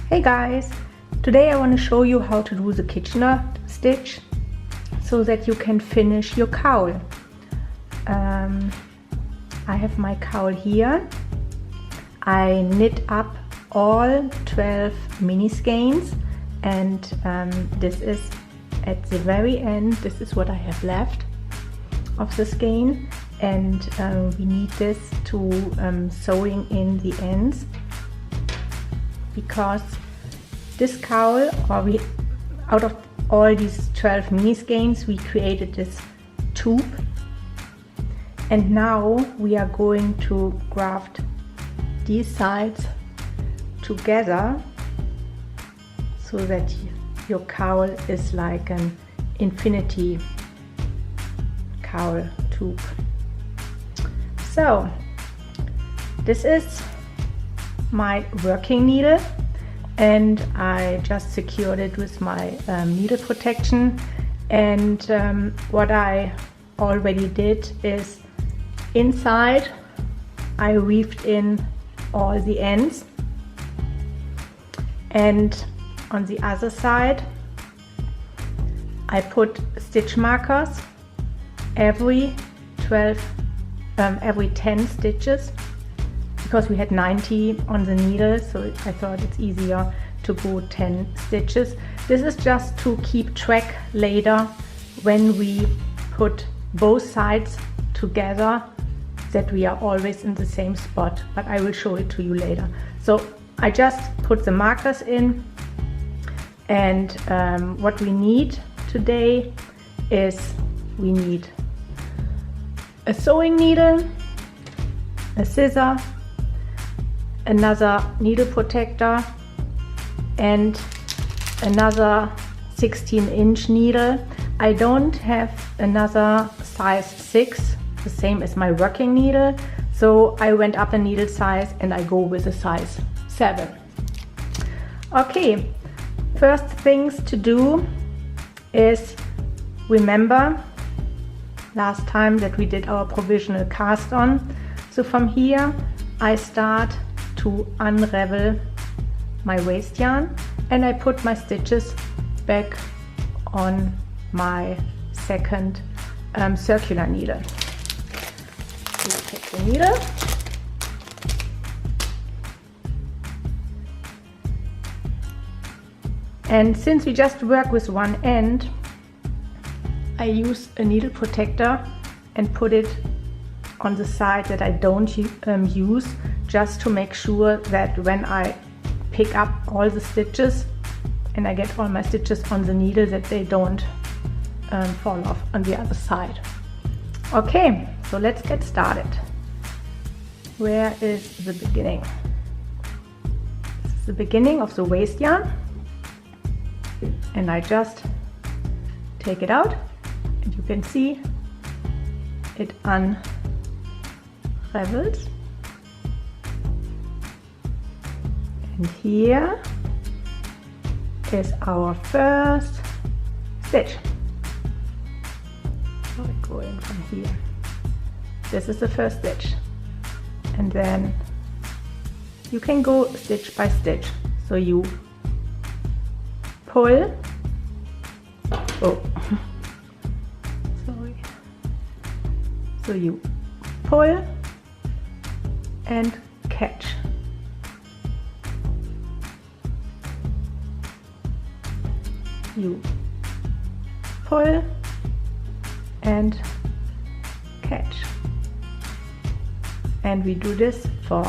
Hey guys, today I want to show you how to do the Kitchener stitch so that you can finish your cowl. I have my cowl here. I knit up all 12 mini skeins and this is at the very end. This is what I have left of the skein, and we need this to sewing in the ends, because this cowl, out of all these 12 mini skeins, we created this tube, and now we are going to graft these sides together so that your cowl is like an infinity cowl tube. So this is my working needle, and I just secured it with my needle protection. And what I already did is, inside I weaved in all the ends, and on the other side I put stitch markers every 10 stitches, because we had 90 on the needle, so I thought it's easier to go 10 stitches. This is just to keep track later when we put both sides together, that we are always in the same spot, but I will show it to you later. So I just put the markers in, and what we need today is we need a sewing needle, a scissor, another needle protector, and another 16-inch needle. I don't have another size 6, the same as my working needle, so I went up a needle size and I go with a size 7. Okay, first things to do is remember last time that we did our provisional cast on. So from here I start to unravel my waste yarn, and I put my stitches back on my second circular needle. So take the needle, and since we just work with one end, I use a needle protector and put it on the side that I don't use, just to make sure that when I pick up all the stitches and I get all my stitches on the needle, that they don't fall off on the other side. Okay, so let's get started. Where is the beginning? This is the beginning of the waste yarn, and I just take it out, and you can see it unravels. And here is our first stitch. So I go in from here. This is the first stitch, and then you can go stitch by stitch. So you pull, sorry. So you pull and catch. You pull and catch, and we do this for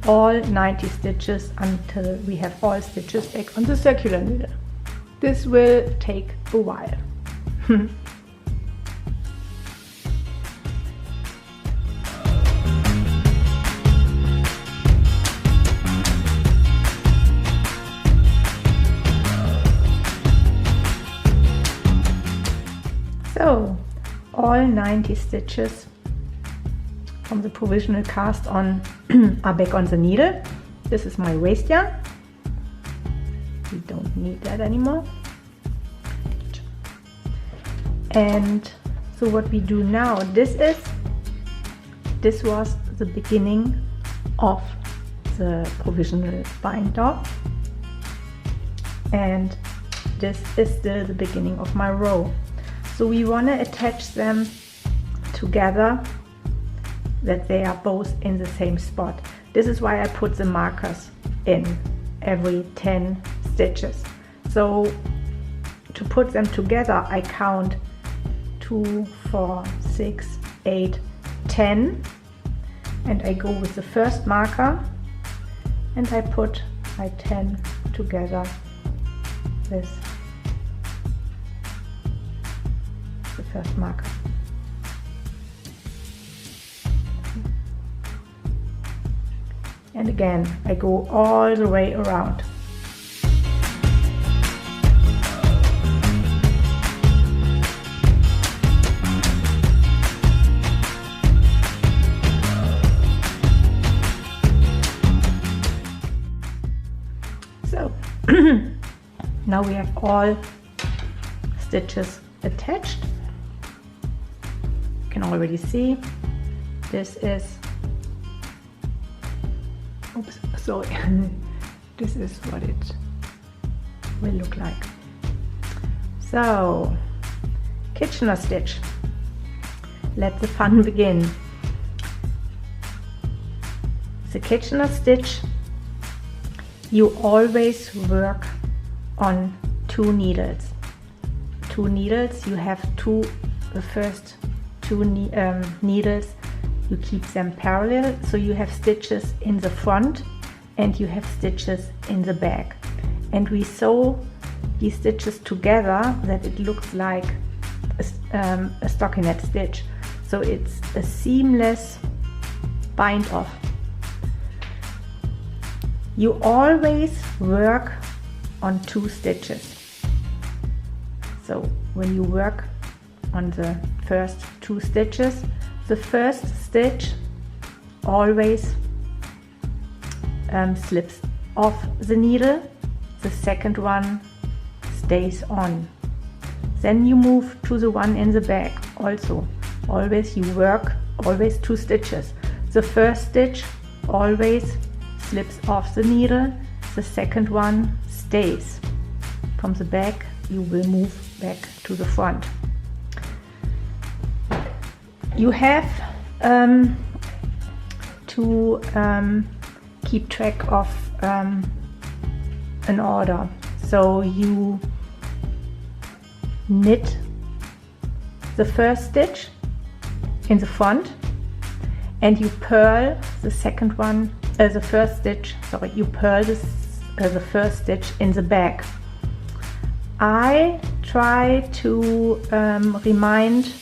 all 90 stitches until we have all stitches back on the circular needle. This will take a while. So all 90 stitches from the provisional cast on are back on the needle. This is my waste yarn. We don't need that anymore. And so what we do now, this was the beginning of the provisional binder, and this is still the beginning of my row. So we want to attach them together that they are both in the same spot. This is why I put the markers in every 10 stitches. So to put them together, I count 2, 4, 6, 8, 10, and I go with the first marker and I put my 10 together with the first marker. And again, I go all the way around. So now we have all stitches attached. You can already see this is, oops, sorry, this is what it will look like. So, Kitchener stitch. Let the fun begin. The Kitchener stitch, you always work on 2 needles. 2 needles, you have the first 2 needles, you keep them parallel, so you have stitches in the front and you have stitches in the back. And we sew these stitches together that it looks like a stockinette stitch. So it's a seamless bind off. You always work on 2 stitches. So when you work on the first 2 stitches, the first stitch always slips off the needle, the second one stays on. Then you move to the one in the back. Also, always you work, always 2 stitches. The first stitch always slips off the needle, the second one stays. From the back you will move back to the front. You have to keep track of an order. So you knit the first stitch in the front and you purl the second one, the first stitch, sorry, you purl the first stitch in the back. I try to remind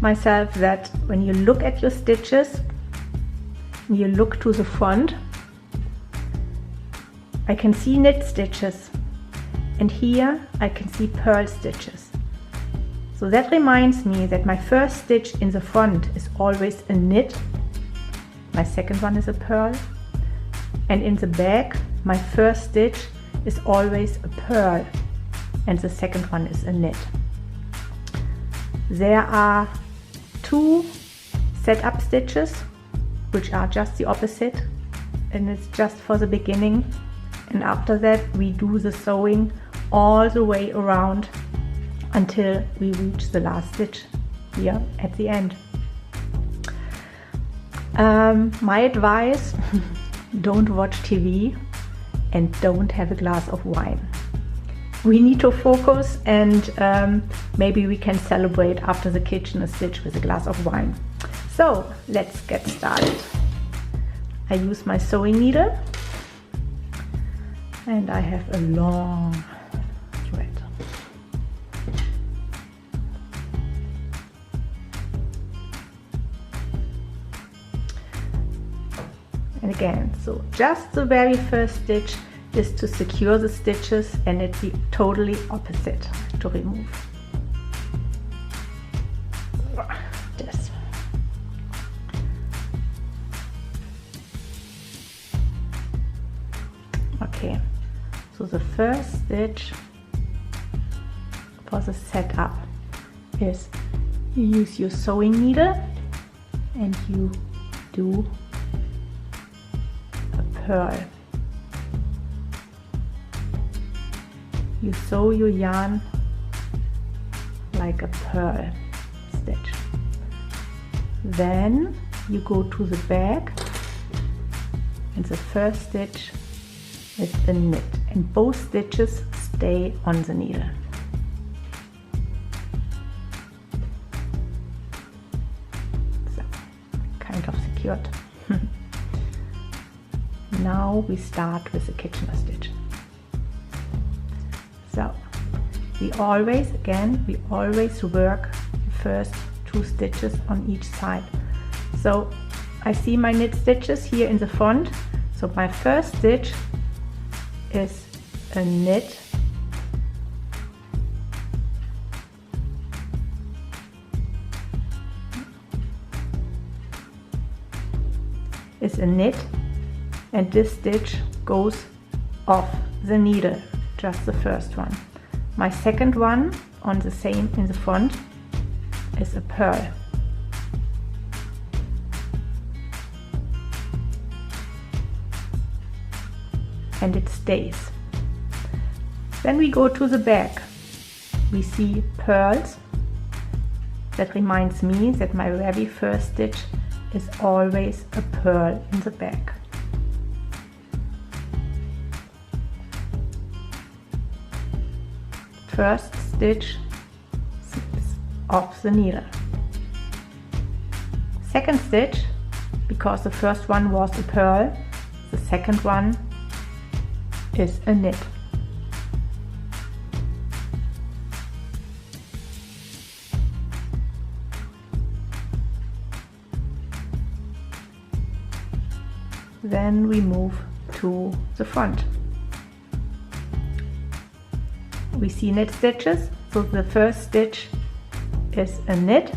myself that when you look at your stitches, you look to the front, I can see knit stitches and here I can see purl stitches. So that reminds me that my first stitch in the front is always a knit, my second one is a purl, and in the back my first stitch is always a purl and the second one is a knit. There are 2 setup stitches which are just the opposite, and it's just for the beginning, and after that we do the sewing all the way around until we reach the last stitch here at the end. My advice, don't watch TV and don't have a glass of wine. We need to focus, and maybe we can celebrate after the Kitchener stitch with a glass of wine. So let's get started. I use my sewing needle and I have a long thread. And again, so just the very first stitch is to secure the stitches, and it's the totally opposite to remove. This. Okay, so the first stitch for the setup is you use your sewing needle and you do a purl. you sew your yarn like a pearl stitch. Then you go to the back, and the first stitch is a knit, and both stitches stay on the needle. So, kind of secured. Now we start with the Kitchener stitch. So we always work the first 2 stitches on each side. So I see my knit stitches here in the front. So my first stitch is a knit, and this stitch goes off the needle, just the first one. My second one on the same in the front is a purl. And it stays. Then we go to the back. We see purls. That reminds me that my very first stitch is always a purl in the back. First stitch slips off the needle. Second stitch, because the first one was a purl, the second one is a knit. Then we move to the front. We see knit stitches, so the first stitch is a knit,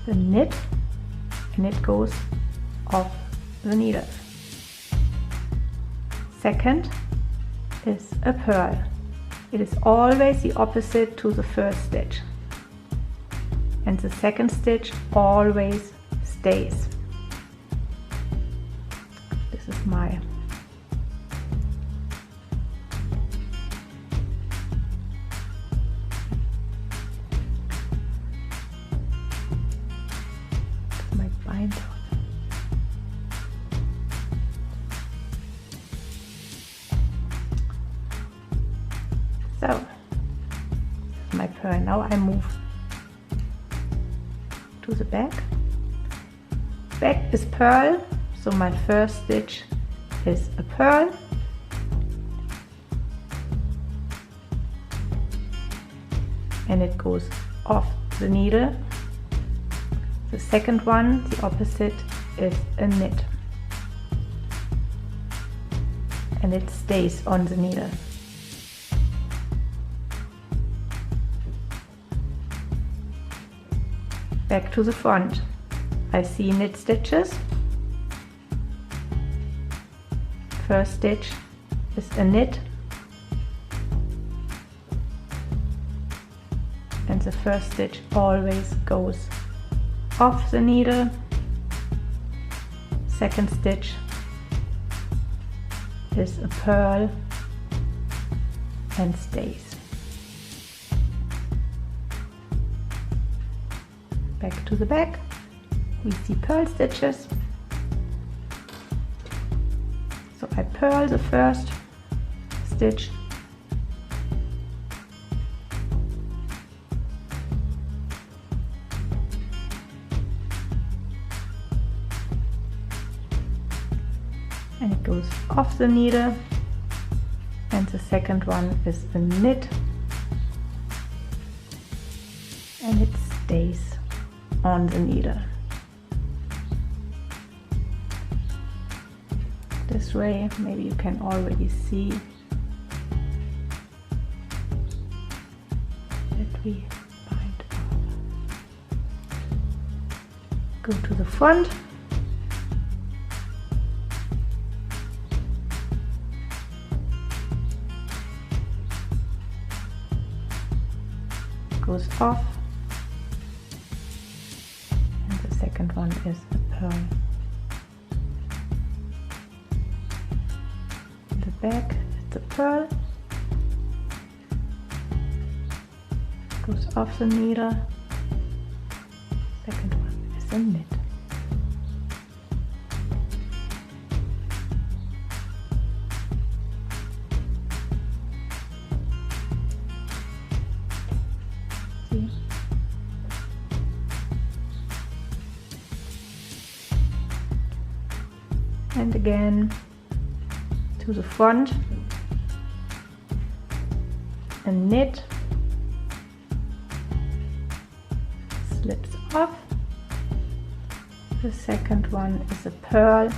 the knit, and it goes off the needle. Second is a purl. It is always the opposite to the first stitch, and the second stitch always stays. This is my binder. So my purl. Now I move to the back. Back is purl, so my first stitch is a purl. And it goes off the needle. The second one, the opposite, is a knit. And it stays on the needle. Back to the front. I see knit stitches. First stitch is a knit, and the first stitch always goes off the needle. Second stitch is a purl and stays. Back to the back, we see purl stitches. So I purl the first stitch, and it goes off the needle, and the second one is a knit, and it stays on the needle. This way, maybe you can already see that we bind up. Go to the front. Goes off. second one is a pearl. In the back it's a pearl, goes off the needle, second one is a knit. See? And again to the front, a knit, slips off, the second one is a pearl,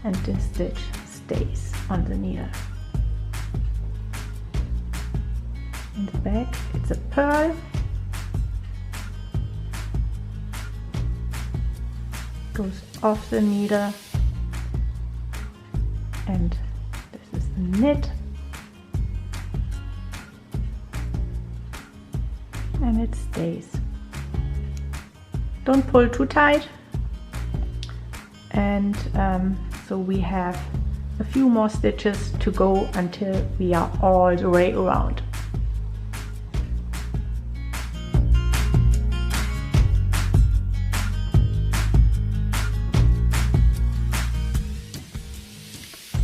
and this stitch stays on the needle. In the back it's a pearl, goes off the needle, and this is the knit, and it stays. Don't pull too tight, and so we have a few more stitches to go until we are all the way around.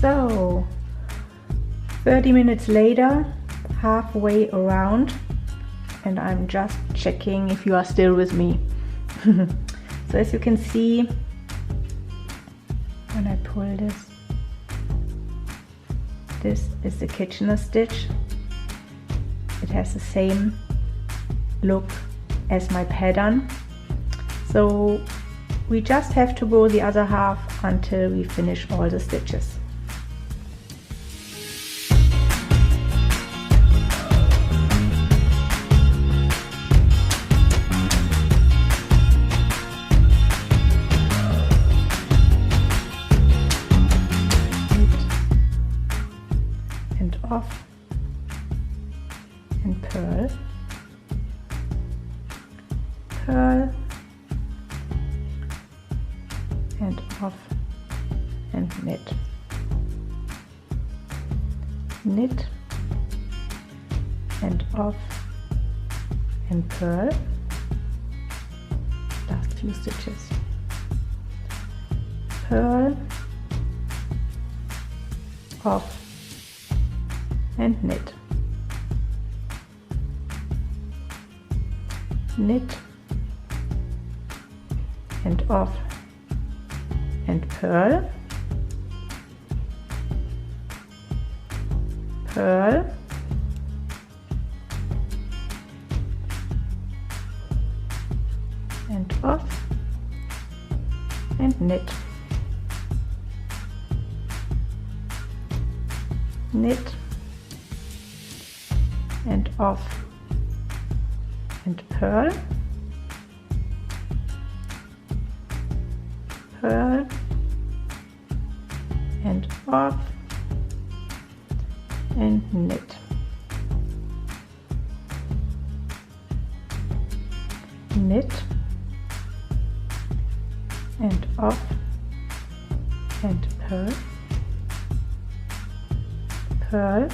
So 30 minutes later, halfway around, and I'm just checking if you are still with me. So as you can see, when I pull this, this is the Kitchener stitch. It has the same look as my pattern. So we just have to go the other half until we finish all the stitches. Off and pearl, pearl and off and knit, knit and off and pearl, last few stitches, pearl, off and knit, knit and off and pearl, pearl, and off and knit, knit and off and pearl, pearl and off and knit, knit and off and pearl, pearl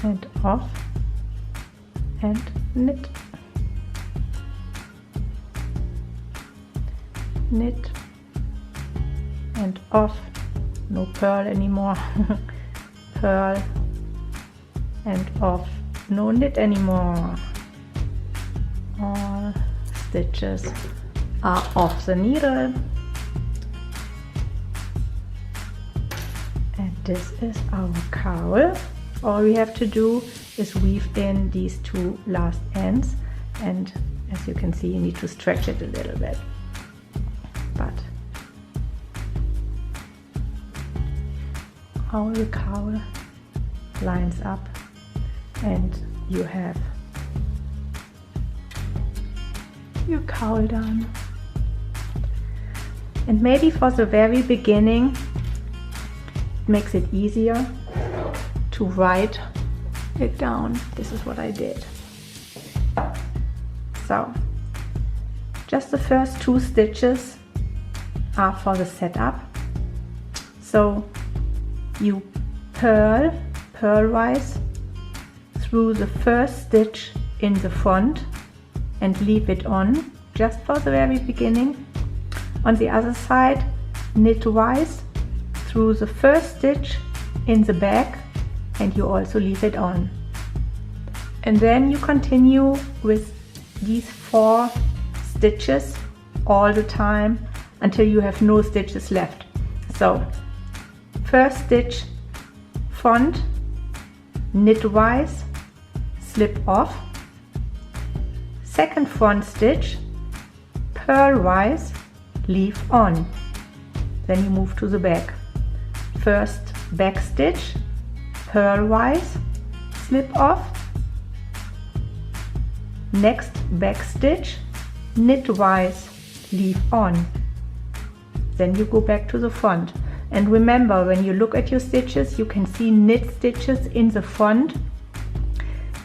and off and knit, knit and off, no pearl anymore, pearl and off, no knit anymore. All stitches are off the needle, and this is our cowl. All we have to do is weave in these two last ends, and as you can see, you need to stretch it a little bit, but how the cowl lines up, and you have your cowl done. And maybe for the very beginning it makes it easier to write it down. This is what I did. So just the first 2 stitches are for the setup. So you purlwise through the first stitch in the front and leave it on just for the very beginning. On the other side, knitwise through the first stitch in the back and you also leave it on. And then you continue with these 4 stitches all the time until you have no stitches left. So first stitch front, knitwise, slip off, second front stitch, purlwise, leave on. Then you move to the back. First back stitch, purlwise, slip off, next back stitch, knitwise, leave on. Then you go back to the front. And remember, when you look at your stitches, you can see knit stitches in the front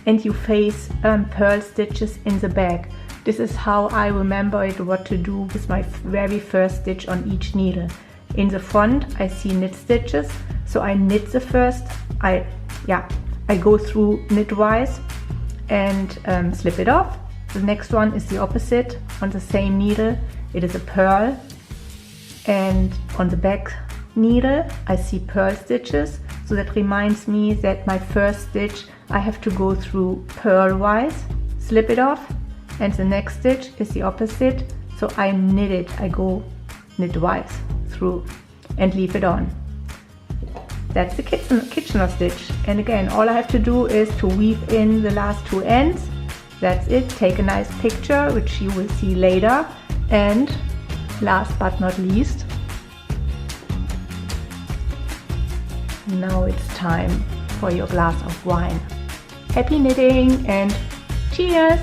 and you face purl stitches in the back. This is how I remember it, what to do with my very first stitch on each needle. In the front I see knit stitches, so I knit the first, I go through knitwise and slip it off. The next one is the opposite. On the same needle it is a purl, and on the back needle I see purl stitches, so that reminds me that my first stitch I have to go through purlwise, slip it off, and the next stitch is the opposite, so I knit it, I go knitwise through and leave it on. That's the Kitchener stitch, and again all I have to do is to weave in the last 2 ends. That's it. Take a nice picture, which you will see later, and last but not least, now it's time for your glass of wine. Happy knitting and cheers!